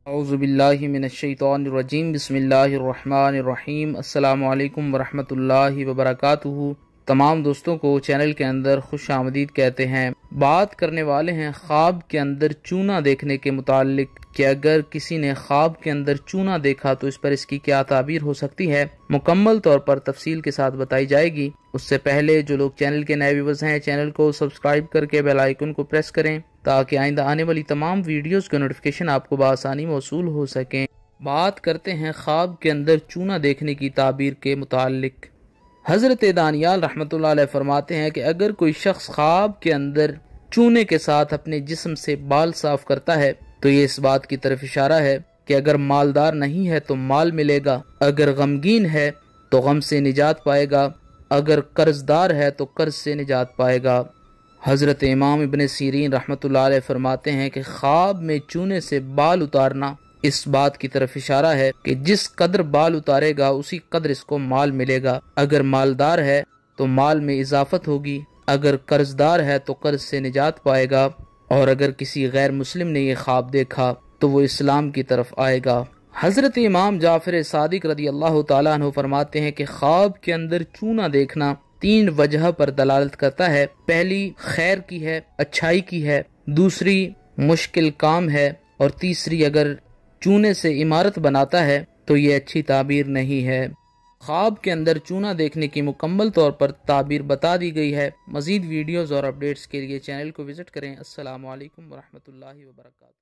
اعوذ باللہ من الشیطان الرجیم بسم اللہ الرحمن الرحیم السلام علیکم ورحمۃ اللہ وبرکاتہ۔ تمام دوستوں کو چینل کے اندر خوش آمدید کہتے ہیں۔ بات کرنے والے ہیں خواب کے اندر چونا دیکھنے کے متعلق کہ اگر کسی نے خواب کے اندر چونا دیکھا تو اس پر اس کی کیا تعبیر ہو سکتی ہے، مکمل طور پر تفصیل کے ساتھ بتائی جائے گی۔ اس سے پہلے جو لوگ چینل کے نئے ویورز ہیں، چینل کو سبسکرائب کر کے بیل آئیکن کو پریس کریں تاکہ آئندہ آنے والی تمام ویڈیوز کا نوٹیفیکیشن آپ کو بآسانی موصول ہو سکیں۔ بات کرتے ہیں خواب کے اندر چونا دیکھنے کی تعبیر کے متعلق۔ حضرت دانیال رحمۃ اللہ علیہ فرماتے ہیں کہ اگر کوئی شخص خواب کے اندر چونے کے ساتھ اپنے جسم سے بال صاف کرتا ہے تو یہ اس بات کی طرف اشارہ ہے کہ اگر مالدار نہیں ہے تو مال ملے گا، اگر غمگین ہے تو غم سے نجات پائے گا، اگر قرض دار ہے تو قرض سے نجات پائے گا۔ حضرت امام ابن سیرین رحمۃ اللہ علیہ فرماتے ہیں کہ خواب میں چونے سے بال اتارنا اس بات کی طرف اشارہ ہے کہ جس قدر بال اتارے گا اسی قدر اس کو مال ملے گا، اگر مالدار ہے تو مال میں اضافت ہوگی، اگر قرض دار ہے تو قرض سے نجات پائے گا، اور اگر کسی غیر مسلم نے یہ خواب دیکھا تو وہ اسلام کی طرف آئے گا۔ حضرت امام جعفر صادق رضی اللہ تعالیٰ عنہ فرماتے ہیں کہ خواب کے اندر چونا دیکھنا 3 وجہ پر دلالت کرتا ہے۔ پہلی خیر کی ہے، اچھائی کی ہے، دوسری مشکل کام ہے، اور تیسری اگر چونے سے عمارت بناتا ہے تو یہ اچھی تعبیر نہیں ہے۔ خواب کے اندر چونا دیکھنے کی مکمل طور پر تعبیر بتا دی گئی ہے۔ مزید ویڈیوز اور اپڈیٹس کے لیے چینل کو وزٹ کریں۔ السلام علیکم ورحمۃ اللہ وبرکاتہ۔